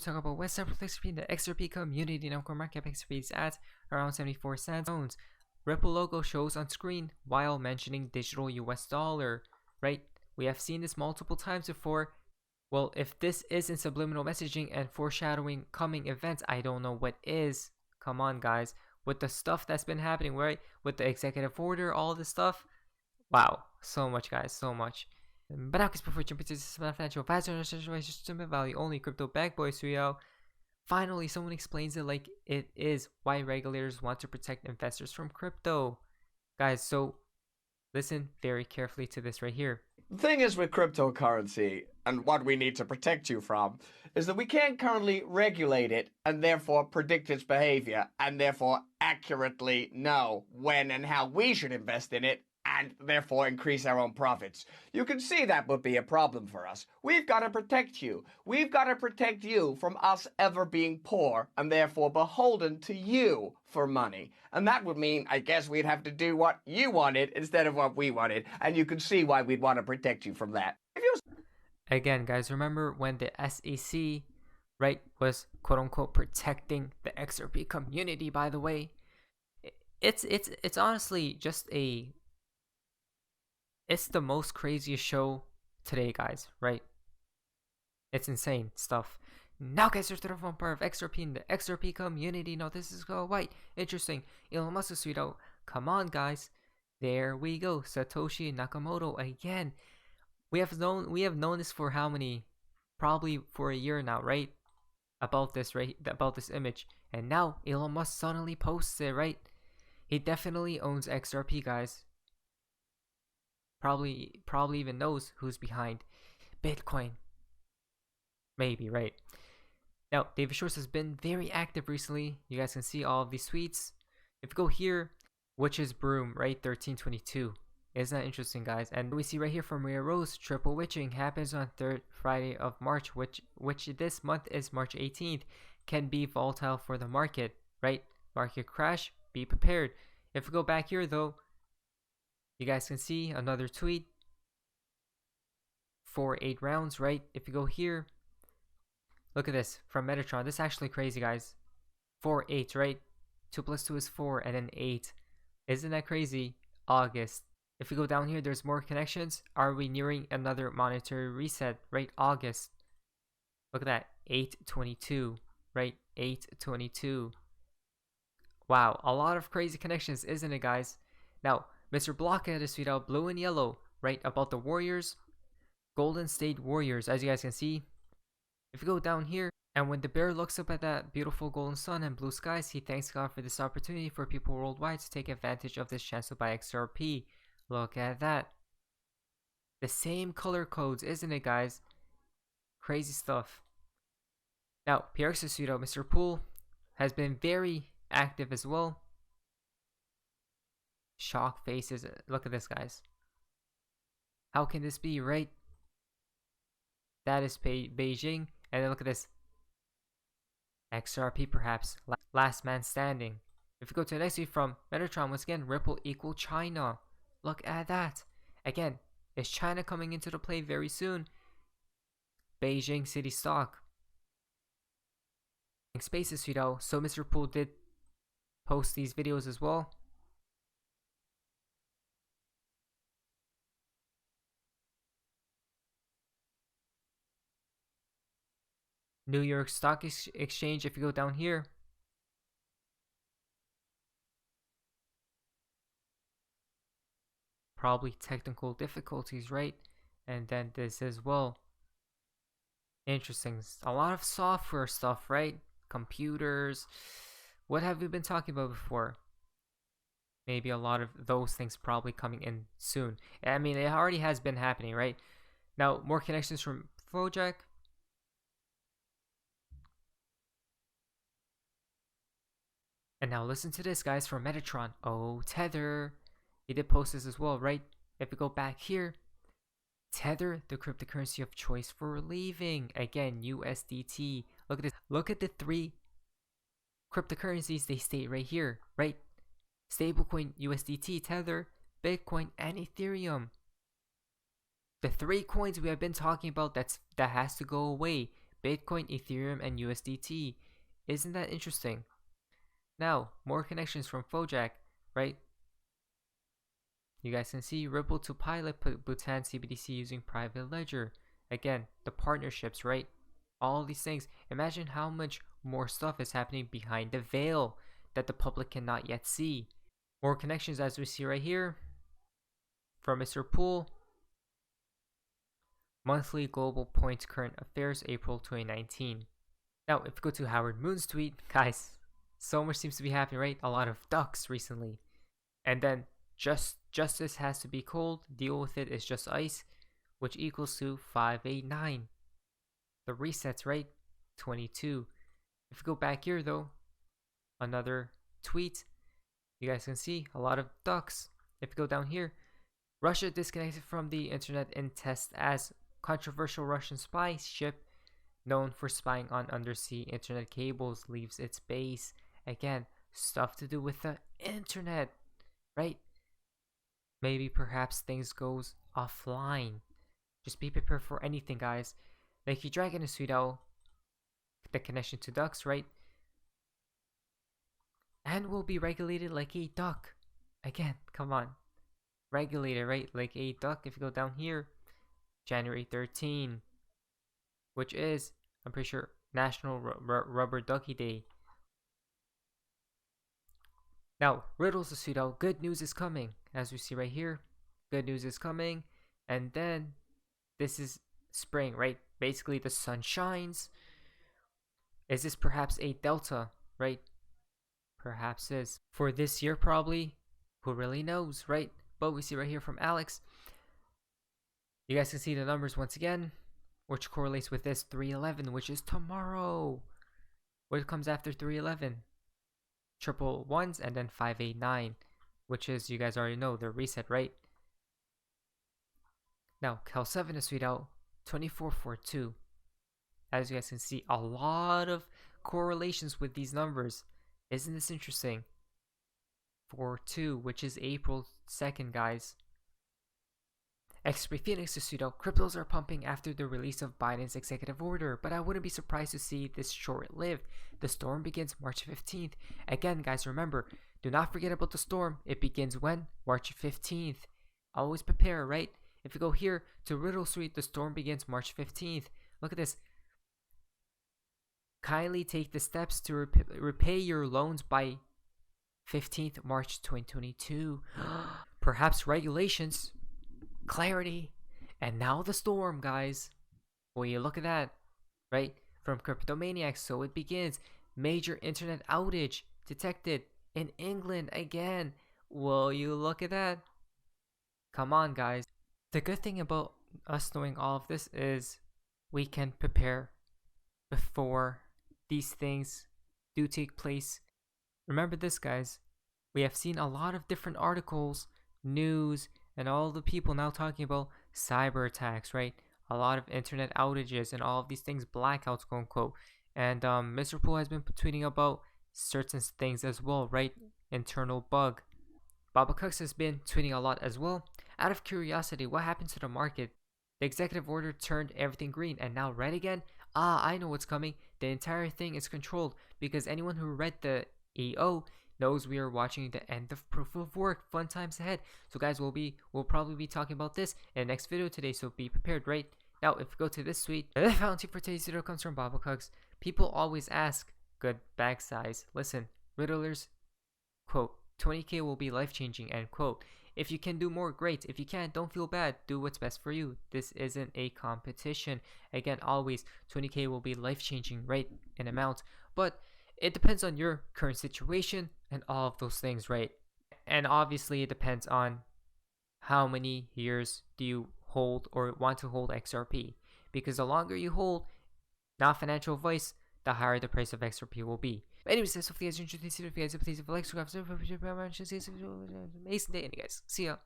talk about what's up with XRP in the XRP community. Now, market cap XRP is at around 74 cents. Ripple logo shows on screen while mentioning digital US dollar, right? We have seen this multiple times before. Well, if this isn't subliminal messaging and foreshadowing coming events, I don't know what is. Come on, guys. With the stuff that's been happening, right? With the executive order, all this stuff. Wow. So much, guys. So much. But now, before jumping into this financial advisor, value only crypto bag boys, finally someone explains it like it is why regulators want to protect investors from crypto. Guys, so listen very carefully to this right here. The thing is with cryptocurrency, and what we need to protect you from, is that we can't currently regulate it and therefore predict its behavior and therefore accurately know when and how we should invest in it and therefore increase our own profits. You can see that would be a problem for us. We've got to protect you. We've got to protect you from us ever being poor and therefore beholden to you for money. And that would mean, I guess, we'd have to do what you wanted instead of what we wanted. And you can see why we'd want to protect you from that. Again, guys, remember when the SEC, right, was quote-unquote protecting the XRP community, by the way. It's honestly just it's the most craziest show today, guys, right? It's insane stuff. Now, guys, there's the fun part of XRP in the XRP community. Now, this is quite interesting. Elon Musk is sweet out. Come on, guys. There we go. Satoshi Nakamoto again. We have known this for how many? Probably for a year now, right? About this, right? About this image. And now Elon Musk suddenly posts it, right? He definitely owns XRP, guys. Probably even knows who's behind Bitcoin. Maybe, right? Now, David Schwartz has been very active recently. You guys can see all of these tweets. If you go here, Witch's Broom, right? 1322. Isn't that interesting, guys? And we see right here from Maria Rose, triple witching happens on 3rd Friday of March, which this month is March 18th, can be volatile for the market, right? Market crash, be prepared. If we go back here, though, you guys can see another tweet for 8 rounds, right? If you go here, look at this from Metatron. This is actually crazy, guys. 4, 8, right? 2 plus 2 is 4, and then 8. Isn't that crazy? August. If we go down here, there's more connections. Are we nearing another monetary reset, right? August. Look at that. 822, right? 822. Wow, a lot of crazy connections, isn't it, guys? Now, Mr. Blockhead is tweeted out blue and yellow, right, about the Warriors, Golden State Warriors, as you guys can see. If you go down here, and when the bear looks up at that beautiful golden sun and blue skies, he thanks God for this opportunity for people worldwide to take advantage of this chance to buy XRP. Look at that. The same color codes, isn't it, guys? Crazy stuff. Now, PRX is tweeted out Mr. Poole has been very active as well. Shock faces. Look at this, guys. How can this be, right? That is Beijing. And then look at this. XRP perhaps. Last man standing. If you go to the next tweet from Metatron, once again, Ripple equal China. Look at that. Again, is China coming into the play very soon? Beijing City stock. Spaces, so Mr. Poole did post these videos as well. New York Stock Exchange, if you go down here. Probably technical difficulties, right? And then this as well. Interesting. A lot of software stuff, right? Computers. What have we been talking about before? Maybe a lot of those things probably coming in soon. I mean, it already has been happening, right? Now, more connections from Flowjack. And now listen to this, guys, from Metatron. Oh, Tether. He did post this as well, right? If we go back here, Tether, the cryptocurrency of choice for leaving. Again, USDT. Look at this. Look at the 3 cryptocurrencies they state right here, right? Stablecoin, USDT, Tether, Bitcoin, and Ethereum. The 3 coins we have been talking about that has to go away. Bitcoin, Ethereum, and USDT. Isn't that interesting? Now, more connections from Fojack, right? You guys can see Ripple to pilot Bhutan CBDC using private ledger. Again, the partnerships, right? All these things. Imagine how much more stuff is happening behind the veil that the public cannot yet see. More connections as we see right here from Mr. Poole. Monthly Global Points Current Affairs, April 2019. Now, if we go to Howard Moon's tweet, guys, so much seems to be happening, right? A lot of ducks recently. And then justice has to be cold, deal with it is just ice, which equals to 589. The resets, right? 22. If we go back here though, another tweet, you guys can see a lot of ducks. If we go down here, Russia disconnected from the internet in test as controversial Russian spy ship known for spying on undersea internet cables leaves its base. Again, stuff to do with the internet, right? Maybe perhaps things goes offline. Just be prepared for anything, guys. Nike Dragon is sweet out the connection to ducks, right? And will be regulated like a duck. Again, come on. Regulated, right? Like a duck. If you go down here, January 13, which is, I'm pretty sure, National Rubber Ducky Day. Now, riddles the pseudo. Good news is coming. As we see right here, good news is coming. And then, this is spring, right? Basically, the sun shines. Is this perhaps a delta, right? Perhaps is. For this year, probably. Who really knows, right? But we see right here from Alex. You guys can see the numbers once again, which correlates with this 311, which is tomorrow. What comes after 311? Triple ones and then 589, which is, you guys already know, the reset, right? Now, Cal 7 is sweet out 2442. As you guys can see, a lot of correlations with these numbers. Isn't this interesting? 42, which is April 2nd, guys. XRP Phoenix is pseudo. Cryptos are pumping after the release of Biden's executive order, but I wouldn't be surprised to see this short-lived. The storm begins March 15th. Again, guys, remember, do not forget about the storm. It begins when? March 15th. Always prepare, right? If you go here to Riddle Suite, the storm begins March 15th. Look at this. Kindly take the steps to repay your loans by 15th March 2022. Perhaps regulations. Clarity. And now the storm, guys. Will you look at that? Right? From Cryptomaniacs, so it begins. Major internet outage detected in England again. Will you look at that? Come on, guys. The good thing about us knowing all of this is we can prepare before these things do take place. Remember this, guys. We have seen a lot of different articles, news, and all the people now talking about cyber attacks, right? A lot of internet outages and all of these things, blackouts, quote unquote. And Mr. Poole has been tweeting about certain things as well, right? Internal bug. Baba Cooks has been tweeting a lot as well. Out of curiosity, what happened to the market? The executive order turned everything green and now red again? I know what's coming. The entire thing is controlled because anyone who read the EO knows we are watching the end of proof of work. Fun times ahead. So guys, we'll probably be talking about this in the next video today, so be prepared, right? Now, if we go to this tweet, the fountain for today's video comes from Baba Cugs. People always ask, good bag size. Listen, riddlers, quote, 20k will be life-changing, end quote. If you can do more, great. If you can't, don't feel bad. Do what's best for you. This isn't a competition. Again, always, 20k will be life-changing, right, in amount. But it depends on your current situation and all of those things, right? And obviously, it depends on how many years do you hold or want to hold XRP. Because the longer you hold, not financial advice, the higher the price of XRP will be. But anyways, that's hopefully you guys enjoyed this video. If you guys please leave a like, subscribe, amazing day, and you guys. See ya.